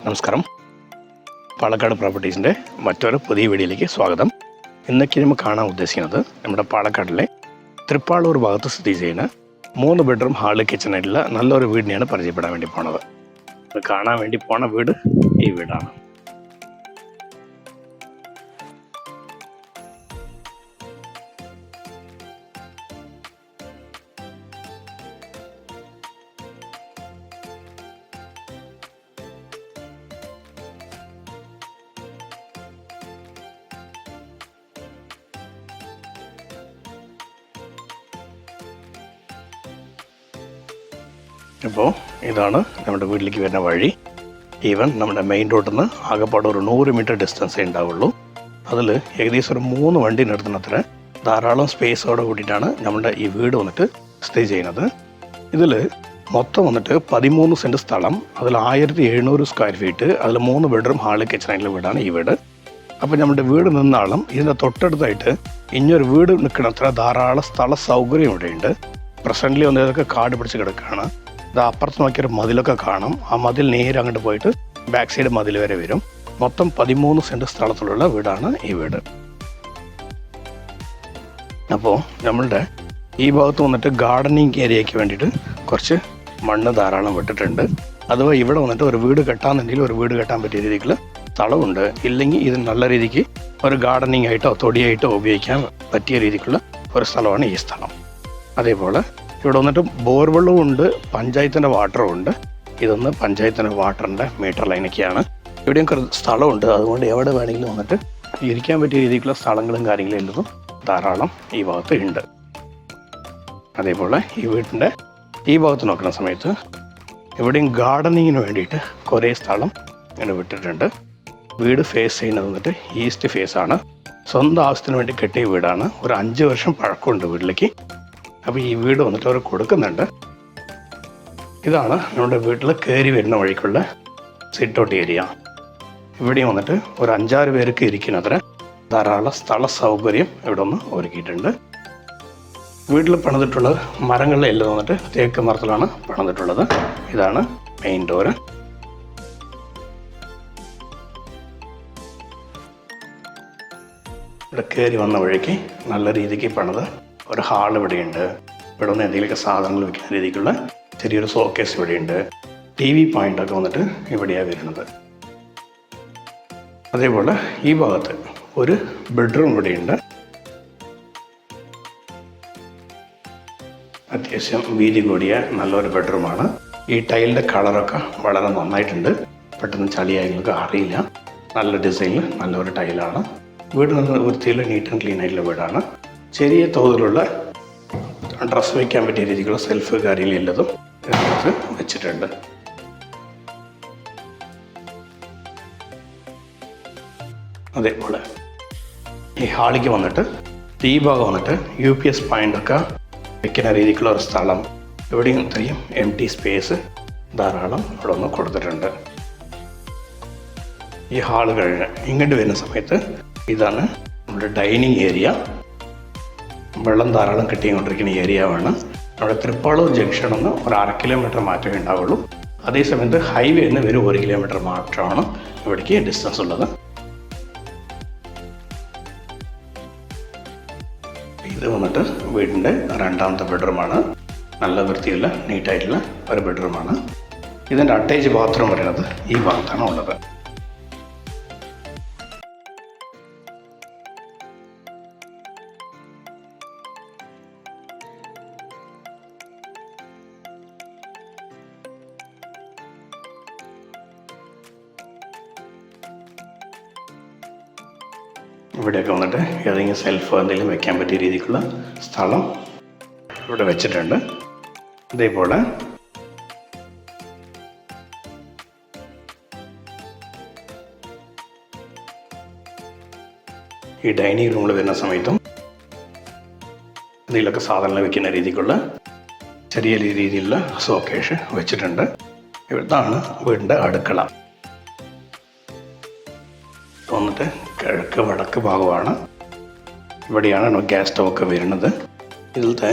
നമസ്കാരം. പാലക്കാട് പ്രോപ്പർട്ടീസിൻ്റെ മറ്റൊരു പുതിയ വീഡിയോയിലേക്ക് സ്വാഗതം. ഇന്നൊക്കെ നമ്മൾ കാണാൻ ഉദ്ദേശിക്കുന്നത് നമ്മുടെ പാലക്കാടിലെ തൃപ്പാളൂർ ഭാഗത്ത് സ്ഥിതി ചെയ്യുന്ന 3 ബെഡ്റൂം ഹാള് കിച്ചണായിട്ടുള്ള നല്ലൊരു വീടിനെയാണ് പരിചയപ്പെടാൻ വേണ്ടി പോണത്. അത് കാണാൻ വേണ്ടി പോണ വീട് ഈ വീടാണ്. ഇപ്പോൾ ഇതാണ് നമ്മുടെ വീട്ടിലേക്ക് വരുന്ന വഴി. ഈവൻ നമ്മുടെ മെയിൻ റോഡിൽ നിന്ന് ആകെപ്പാട് ഒരു 100 മീറ്റർ ഡിസ്റ്റൻസേ ഉണ്ടാവുള്ളൂ. അതിൽ ഏകദേശം ഒരു 3 വണ്ടി നിർത്തുന്നത്ര ധാരാളം സ്പേസോടെ കൂട്ടിയിട്ടാണ് നമ്മുടെ ഈ വീട് വന്നിട്ട് സ്റ്റേ ചെയ്യുന്നത്. ഇതിൽ മൊത്തം വന്നിട്ട് 13 സെൻറ്റ് സ്ഥലം, അതിൽ 1700 സ്ക്വയർ ഫീറ്റ്, അതിൽ 3 ബെഡ്റൂം ഹാള് കിച്ചണായിട്ടുള്ള വീടാണ് ഈ വീട്. അപ്പോൾ നമ്മുടെ വീട് നിന്നാളും ഇതിൻ്റെ തൊട്ടടുത്തായിട്ട് ഇനിയൊരു വീട് നിൽക്കണത്ര ധാരാളം സ്ഥല സൗകര്യം ഇവിടെയുണ്ട്. പ്രസൻ്റ്ലി വന്ന് ഇതൊക്കെ കാട് പിടിച്ച് കിടക്കുകയാണ്. ഇത് അപ്പുറത്ത് നോക്കിയൊരു മതിലൊക്കെ കാണാം. ആ മതിൽ നേരെ അങ്ങോട്ട് പോയിട്ട് ബാക്ക് സൈഡ് മതിൽ വരെ വരും. മൊത്തം 13 സെൻറ്റ് സ്ഥലത്തിലുള്ള വീടാണ് ഈ വീട്. അപ്പോൾ നമ്മളുടെ ഈ ഭാഗത്ത് വന്നിട്ട് ഗാർഡനിങ് ഏരിയയ്ക്ക് വേണ്ടിയിട്ട് കുറച്ച് മണ്ണ് ധാരാളം വിട്ടിട്ടുണ്ട്. അഥവാ ഇവിടെ വന്നിട്ട് ഒരു വീട് കെട്ടാന്നുണ്ടെങ്കിൽ ഒരു വീട് കെട്ടാൻ പറ്റിയ രീതിക്കുള്ള സ്ഥലമുണ്ട്. ഇല്ലെങ്കിൽ ഇത് നല്ല രീതിക്ക് ഒരു ഗാർഡനിങ് ആയിട്ടോ തൊടിയായിട്ടോ ഉപയോഗിക്കാൻ പറ്റിയ രീതിക്കുള്ള ഒരു സ്ഥലമാണ് ഈ സ്ഥലം. അതേപോലെ ഇവിടെ വന്നിട്ട് ബോർവെള്ളവും ഉണ്ട്, പഞ്ചായത്തിൻ്റെ വാട്ടറും ഉണ്ട്. ഇതൊന്ന് പഞ്ചായത്തിൻ്റെ വാട്ടറിൻ്റെ മീറ്റർ ലൈനൊക്കെയാണ്. ഇവിടെയും സ്ഥലമുണ്ട്. അതുകൊണ്ട് എവിടെ വേണമെങ്കിലും വന്നിട്ട് ഇരിക്കാൻ പറ്റിയ രീതിക്കുള്ള സ്ഥലങ്ങളും കാര്യങ്ങളും എല്ലാം ധാരാളം ഈ ഭാഗത്ത് ഉണ്ട്. അതേപോലെ ഈ വീടിൻ്റെ ഈ ഭാഗത്ത് നോക്കുന്ന സമയത്ത് ഇവിടെയും ഗാർഡനിങ്ങിന് വേണ്ടിയിട്ട് കുറേ സ്ഥലം ഇങ്ങനെ വിട്ടിട്ടുണ്ട്. വീട് ഫേസ് ചെയ്യുന്നത് വന്നിട്ട് ഈസ്റ്റ് ഫേസാണ്. സ്വന്തം ആവശ്യത്തിന് വേണ്ടി കെട്ടിയ വീടാണ്. ഒരു 5 വർഷം പഴക്കമുണ്ട് വീട്ടിലേക്ക്. അപ്പോൾ ഈ വീട് വന്നിട്ട് അവർ കൊടുക്കുന്നുണ്ട്. ഇതാണ് നമ്മുടെ വീട്ടിൽ കയറി വരുന്ന വഴിക്കുള്ള സിറ്റ് ഔട്ട് ഏരിയ. ഇവിടെയും വന്നിട്ട് ഒരു 5-6 പേർക്ക് ഇരിക്കുന്നത്ര ധാരാളം സ്ഥല സൗകര്യം ഇവിടെ ഒന്ന് ഒരുക്കിയിട്ടുണ്ട്. വീട്ടിൽ പണിതിട്ടുള്ള മരങ്ങളിലെ എല്ലാം വന്നിട്ട് തേക്ക് മരത്തിലാണ് പണിതിട്ടുള്ളത്. ഇതാണ് മെയിൻ ഡോറ്. ഇവിടെ കയറി വന്ന വഴിക്ക് നല്ല രീതിക്ക് പണിത് ഒരു ഹാൾ ഇവിടെയുണ്ട്. ഇവിടെ ഒന്ന് എന്തെങ്കിലുമൊക്കെ സാധനങ്ങൾ വെക്കുന്ന രീതിക്കുള്ള ചെറിയൊരു ഷോക്കേസ് ഇവിടെയുണ്ട്. TV പോയിൻ്റൊക്കെ വന്നിട്ട് ഇവിടെയാണ് വരുന്നത്. അതേപോലെ ഈ ഭാഗത്ത് ഒരു ബെഡ്റൂം ഇവിടെയുണ്ട്. അത്യാവശ്യം വീതി കൂടിയ നല്ലൊരു ബെഡ്റൂമാണ്. ഈ ടൈലിൻ്റെ കളറൊക്കെ വളരെ നന്നായിട്ടുണ്ട്. പെട്ടെന്ന് ചളിയായതൊക്കെ അറിയില്ല. നല്ല ഡിസൈനിൽ നല്ലൊരു ടൈലാണ്. വീട് നല്ല വൃത്തിയിൽ നീറ്റ് ആൻഡ് ക്ലീൻ ആയിട്ടുള്ള വീടാണ്. ചെറിയ തോതിലുള്ള ഡ്രസ്സ് വയ്ക്കാൻ പറ്റിയ രീതിക്കുള്ള സെൽഫ് കാര്യങ്ങളെല്ലതും ഇതിനകത്ത് വെച്ചിട്ടുണ്ട്. അതേപോലെ ഈ ഹാളിക്ക് വന്നിട്ട് ഈ ഭാഗം വന്നിട്ട് UPS പോയിൻ്റൊക്കെ വെക്കുന്ന രീതിക്കുള്ള ഒരു സ്ഥലം. എവിടെയും ഇത്രയും എംപ്റ്റി സ്പേസ് ധാരാളം ഇവിടെ ഒന്ന് കൊടുത്തിട്ടുണ്ട്. ഈ ഹാള് കഴിഞ്ഞ് ഇങ്ങോട്ട് വരുന്ന സമയത്ത് ഇതാണ് നമ്മുടെ ഡൈനിങ് ഏരിയ. വെള്ളം ധാരാളം കിട്ടിക്കൊണ്ടിരിക്കുന്ന ഏരിയയാണ്. നമ്മുടെ തൃപ്പാളൂർ ജംഗ്ഷനിൽ നിന്ന് ഒരു 1/2 കിലോമീറ്റർ മാറ്റമേ ഉണ്ടാവുള്ളൂ. അതേസമയത്ത് ഹൈവേ നിന്ന് ഒരു 1 കിലോമീറ്റർ മാത്രമാണ് ഇവിടേക്ക് ഡിസ്റ്റൻസ് ഉള്ളത്. ഇത് വന്നിട്ട് വീടിൻ്റെ 2ാമത്തെ ബെഡ്റൂമാണ്. നല്ല വൃത്തിയുള്ള നീറ്റായിട്ടുള്ള ഒരു ബെഡ്റൂമാണ്. ഇതിൻ്റെ അറ്റാച്ച് ബാത്റൂം പറയുന്നത് ഈ ഭാഗത്താണ് ഉള്ളത്. ഇവിടെയൊക്കെ വന്നിട്ട് ഏതെങ്കിലും സെൽഫ് എന്തെങ്കിലും വെക്കാൻ പറ്റിയ രീതിക്കുള്ള സ്ഥലം ഇവിടെ വെച്ചിട്ടുണ്ട്. ഇതേപോലെ ഈ ഡൈനിങ് റൂമിൽ വരുന്ന സമയത്തും എന്തെങ്കിലുമൊക്കെ സാധനങ്ങൾ വെക്കുന്ന രീതിക്കുള്ള ചെറിയ രീതിയിലുള്ള ഷോക്കേസ് വെച്ചിട്ടുണ്ട്. ഇവിടുത്താണ് വീടിൻ്റെ അടുക്കള. വന്നിട്ട് കിഴക്ക് വടക്ക് ഭാഗമാണ്. ഇവിടെയാണ് ഗ്യാസ് സ്റ്റവ് ഒക്കെ വരുന്നത്. ഇതിലത്തെ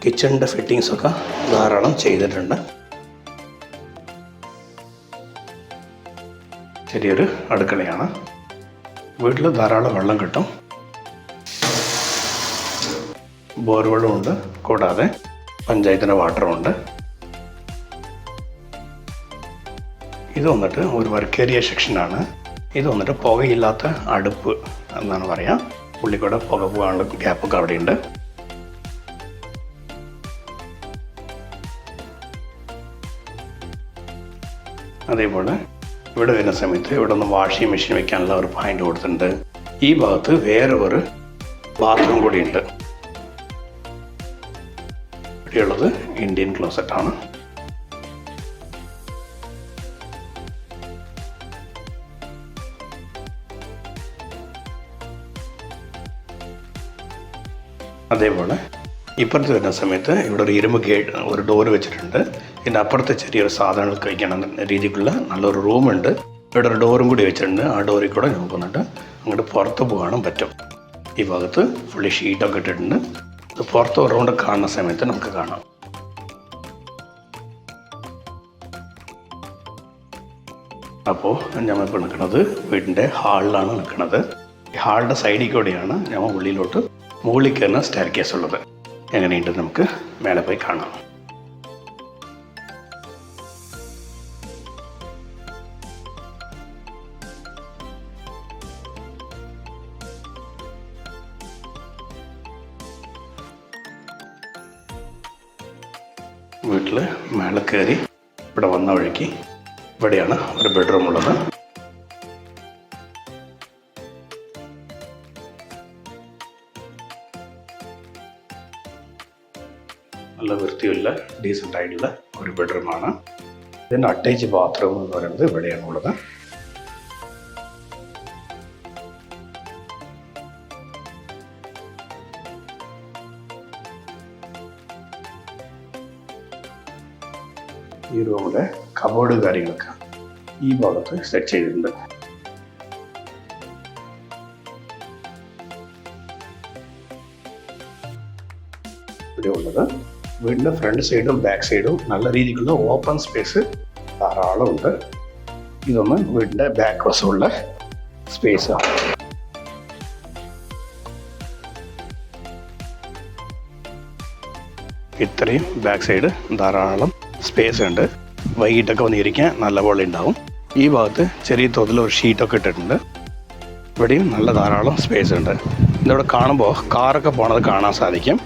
കിച്ചണിൻ്റെ ഫിറ്റിങ്സൊക്കെ ധാരാളം ചെയ്തിട്ടുണ്ട്. ചെറിയൊരു അടുക്കളയാണ്. വീട്ടിൽ ധാരാളം വെള്ളം കിട്ടും. ബോർവെള്ളമുണ്ട്, കൂടാതെ പഞ്ചായത്തിൻ്റെ വാട്ടറുമുണ്ട്. ഇത് വന്നിട്ട് ഒരു വർക്ക് ഏരിയ സെക്ഷനാണ്. ഇത് വന്നിട്ട് പുകയില്ലാത്ത അടുപ്പ് എന്നാണ് പറയുക. ഉള്ളിക്കൂടെ പുക പോകാനുള്ള ഗ്യാപ്പൊക്കെ അവിടെയുണ്ട്. അതേപോലെ ഇവിടെ വരുന്ന സമയത്ത് ഇവിടെ ഒന്ന് വാഷിംഗ് മെഷീൻ വെക്കാനുള്ള ഒരു പോയിന്റ് കൊടുത്തിട്ടുണ്ട്. ഈ ഭാഗത്ത് വേറെ ഒരു ബാത്റൂം കൂടിയുണ്ട്. ഇവിടെയുള്ളത് ഇന്ത്യൻ ക്ലോസറ്റാണ്. അതേപോലെ ഇപ്പുറത്ത് വരുന്ന സമയത്ത് ഇവിടെ ഒരു ഇരുമ്പ് ഗേറ്റ്, ഒരു ഡോറ് വെച്ചിട്ടുണ്ട്. ഇതിൻ്റെ അപ്പുറത്ത് ചെറിയൊരു സാധനങ്ങൾ കഴിക്കണം രീതിക്കുള്ള നല്ലൊരു റൂമുണ്ട്. ഇവിടെ ഒരു ഡോറും കൂടി വെച്ചിട്ടുണ്ട്. ആ ഡോറിൽ കൂടെ നമുക്ക് വന്നിട്ട് അങ്ങോട്ട് പുറത്ത് പോകാനും പറ്റും. ഈ ഭാഗത്ത് ഫുള്ളി ഷീറ്റൊക്കെ ഇട്ടിട്ടുണ്ട്. ഇത് പുറത്ത് ഒരു റൗണ്ട് കാണുന്ന സമയത്ത് നമുക്ക് കാണാം. അപ്പോൾ ഞമ്മളിപ്പോൾ നിൽക്കുന്നത് വീടിൻ്റെ ഹാളിലാണ് നിൽക്കുന്നത്. ഈ ഹാളിൻ്റെ സൈഡിൽ കൂടെയാണ് ഞമ്മ ഉള്ളിലോട്ട് മുകളിൽ കയറുന്ന സ്റ്റെയർ കേസ് ഉള്ളത്. എങ്ങനെയുണ്ട് നമുക്ക് മേലെ പോയി കാണാം. വീട്ടിൽ മേലെ കയറി ഇവിടെ വന്ന വഴിക്ക് ഇവിടെയാണ് ഒരു ബെഡ്റൂം ഉള്ളത്. നല്ല വൃത്തിയുള്ള ഡീസൻ്റ് ആയിട്ടുള്ള ഒരു ബെഡ്റൂമാണ്. ഇതിൻ്റെ അറ്റാച്ച് ബാത്റൂം എന്ന് പറയുന്നത് ഇവിടെയാണുള്ളത്. ഈ റൂമിലെ കബോർഡ് കാര്യങ്ങളൊക്കെ ഈ ഭാഗത്ത് സെറ്റ് ചെയ്തിട്ടുണ്ട്. ഇവിടെ ഉള്ളത് വീടിൻ്റെ ഫ്രണ്ട് സൈഡും ബാക്ക് സൈഡും നല്ല രീതിക്കുള്ള ഓപ്പൺ സ്പേസ് ധാരാളം ഉണ്ട്. ഇതൊന്ന് വീടിൻ്റെ ബാക്ക് വശമുള്ള സ്പേസാണ്. ഇത്രയും ബാക്ക് സൈഡ് ധാരാളം സ്പേസ് ഉണ്ട്. വൈകിട്ടൊക്കെ വന്നിരിക്കാൻ നല്ലപോലെ ഉണ്ടാവും. ഈ ഭാഗത്ത് ചെറിയ തോതിൽ ഒരു ഷീറ്റൊക്കെ ഇട്ടിട്ടുണ്ട്. ഇവിടെയും നല്ല ധാരാളം സ്പേസ് ഉണ്ട്. ഇതിവിടെ കാണുമ്പോൾ കാറൊക്കെ പോണത് കാണാൻ സാധിക്കും.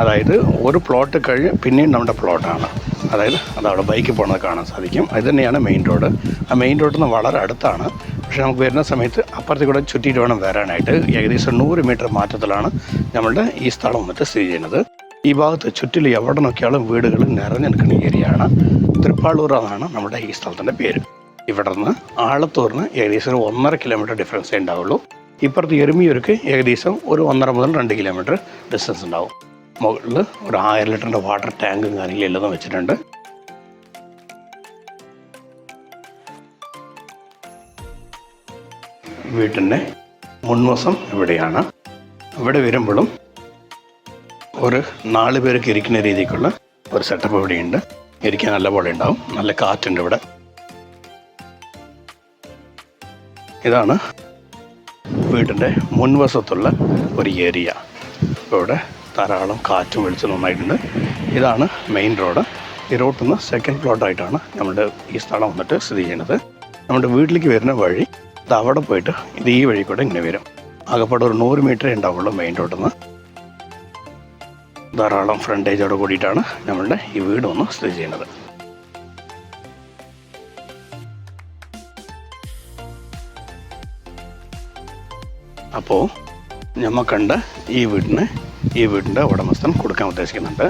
അതായത് ഒരു പ്ലോട്ട് കഴിഞ്ഞ് പിന്നെയും നമ്മുടെ പ്ലോട്ടാണ്. അതായത് അതവിടെ ബൈക്ക് പോകുന്നത് കാണാൻ സാധിക്കും. അത് തന്നെയാണ് മെയിൻ റോഡ്. ആ മെയിൻ റോഡിൽ നിന്ന് വളരെ അടുത്താണ്. പക്ഷേ നമുക്ക് വരുന്ന സമയത്ത് അപ്പുറത്തേക്ക് കൂടെ ചുറ്റിയിട്ട് വേണം വരാനായിട്ട്. ഏകദേശം 100 മീറ്റർ മാറ്റത്തിലാണ് നമ്മളുടെ ഈ സ്ഥലം വന്നിട്ട് സ്ഥിതി ചെയ്യുന്നത്. ഈ ഭാഗത്ത് ചുറ്റിൽ എവിടെ നോക്കിയാലും വീടുകൾ നിറഞ്ഞു നിൽക്കുന്ന ഏരിയയാണ്. തൃപ്പാളൂർ എന്നാണ് നമ്മുടെ ഈ സ്ഥലത്തിൻ്റെ പേര്. ഇവിടെ നിന്ന് ആളത്തൂറിന് ഏകദേശം 1.5 കിലോമീറ്റർ ഡിഫറൻസേ ഉണ്ടാവുള്ളൂ. ഇപ്പുറത്ത് എരുമിയൂർക്ക് ഏകദേശം ഒരു 1.5 മുതൽ 2 കിലോമീറ്റർ ഡിസ്റ്റൻസ് ഉണ്ടാവും. മുകളിൽ ഒരു 1000 ലിറ്ററിൻ്റെ വാട്ടർ ടാങ്കും കാര്യങ്ങളും എല്ലാം വെച്ചിട്ടുണ്ട്. വീട്ടിൻ്റെ മുൻവശം ഇവിടെയാണ്. ഇവിടെ വരുമ്പോഴും ഒരു 4 പേർക്ക് ഇരിക്കുന്ന രീതിക്കുള്ള ഒരു സെറ്റപ്പ് ഇവിടെയുണ്ട്. ഇരിക്കാൻ നല്ല പോലെ ഉണ്ടാവും. നല്ല കാറ്റുണ്ട് ഇവിടെ. ഇതാണ് വീട്ടിൻ്റെ മുൻവശത്തുള്ള ഒരു ഏരിയ. ഇവിടെ ധാരാളം കാറ്റും വെളിച്ചം നന്നായിട്ടുണ്ട്. ഇതാണ് മെയിൻ റോഡ്. ഈ റോഡിൽ നിന്ന് സെക്കൻഡ് പ്ലോട്ടായിട്ടാണ് നമ്മുടെ ഈ സ്ഥലം വന്നിട്ട് സ്ഥിതി ചെയ്യുന്നത്. നമ്മുടെ വീട്ടിലേക്ക് വരുന്ന വഴി ഇത് അവിടെ പോയിട്ട് ഇത് ഈ വഴി കൂടെ ഇങ്ങനെ വരും. ആകെപ്പാട് ഒരു 100 മീറ്ററേ ഉണ്ടാവുള്ളൂ മെയിൻ റോഡിൽ നിന്ന്. ധാരാളം ഫ്രണ്ടേജോട് കൂടിയിട്ടാണ് നമ്മളുടെ ഈ വീട് ഒന്ന് സ്ഥിതി ചെയ്യുന്നത്. അപ്പോൾ നമ്മൾ കണ്ട ഈ വീടിൻ്റെ ഉടമസ്ഥൻ കൊടുക്കാൻ ഉദ്ദേശിക്കുന്നുണ്ട്.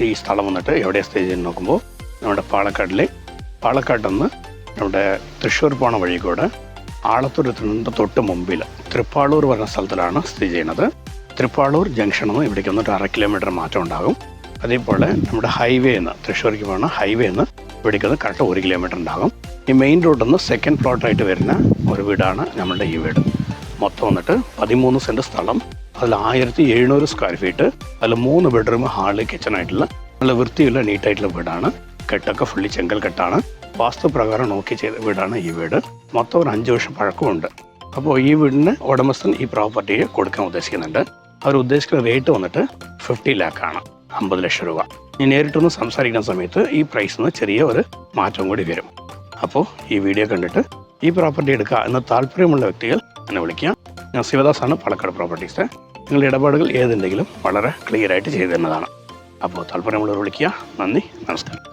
ഈ സ്ഥലം വന്നിട്ട് എവിടെയാണ് സ്ഥിതി ചെയ്യുന്നത് നോക്കുമ്പോൾ നമ്മുടെ പാലക്കാട്ടിൽ നിന്ന് നമ്മുടെ തൃശ്ശൂർ പോണ വഴി കൂടെ ആളത്തൂർ എത്തുന്നതിൻ്റെ തൊട്ട് മുമ്പിൽ തൃപ്പാളൂർ പറഞ്ഞ സ്ഥലത്തിലാണ് സ്ഥിതി ചെയ്യുന്നത്. തൃപ്പാളൂർ ജംഗ്ഷനിൽ നിന്ന് ഇവിടേക്ക് വന്നിട്ട് 1/2 കിലോമീറ്റർ മാറ്റം ഉണ്ടാകും. അതേപോലെ നമ്മുടെ തൃശ്ശൂർക്ക് പോകുന്ന ഹൈവേ നിന്ന് ഇവിടേക്ക് വന്ന് കറക്റ്റ് 1 കിലോമീറ്റർ ഉണ്ടാകും. ഈ മെയിൻ റോഡിൽ നിന്ന് സെക്കൻഡ് പ്ലോട്ടായിട്ട് വരുന്ന ഒരു വീടാണ് നമ്മളുടെ ഈ വീട്. മൊത്തം വന്നിട്ട് 13 സെൻറ്റ് സ്ഥലം, അതിൽ 1700 സ്ക്വയർ ഫീറ്റ്, അതിൽ 3 ബെഡ്റൂം, ഹാള്, കിച്ചണായിട്ടുള്ള നല്ല വൃത്തിയുള്ള നീറ്റായിട്ടുള്ള വീടാണ്. കെട്ടൊക്കെ ഫുള്ളി ചെങ്കൽ കെട്ടാണ്. വാസ്തുപ്രകാരം നോക്കി ചെയ്ത വീടാണ് ഈ വീട്. മൊത്തം ഒരു 5 വർഷം പഴക്കമുണ്ട്. അപ്പോൾ ഈ വീടിന് ഉടമസ്ഥൻ ഈ പ്രോപ്പർട്ടിയെ കൊടുക്കാൻ ഉദ്ദേശിക്കുന്നുണ്ട്. അവർ ഉദ്ദേശിക്കുന്ന റേറ്റ് വന്നിട്ട് 50 ലാഖാണ്, 50 ലക്ഷം രൂപ. ഇനി നേരിട്ടൊന്ന് സംസാരിക്കുന്ന സമയത്ത് ഈ പ്രൈസിൽ നിന്ന് ചെറിയ ഒരു മാറ്റം കൂടി വരും. അപ്പോൾ ഈ വീഡിയോ കണ്ടിട്ട് ഈ പ്രോപ്പർട്ടി എടുക്കുക എന്ന് താല്പര്യമുള്ള വ്യക്തികൾ എന്നെ വിളിക്കുക. ഞാൻ ശിവദാസാണ്, പാലക്കാട് പ്രോപ്പർട്ടീസ്. നിങ്ങളുടെ ഇടപാടുകൾ ഏതുണ്ടെങ്കിലും വളരെ ക്ലിയറായിട്ട് ചെയ്തു തരുന്നതാണ്. അപ്പോൾ താല്പര്യമുള്ളവർ വിളിക്കുക. നന്ദി, നമസ്കാരം.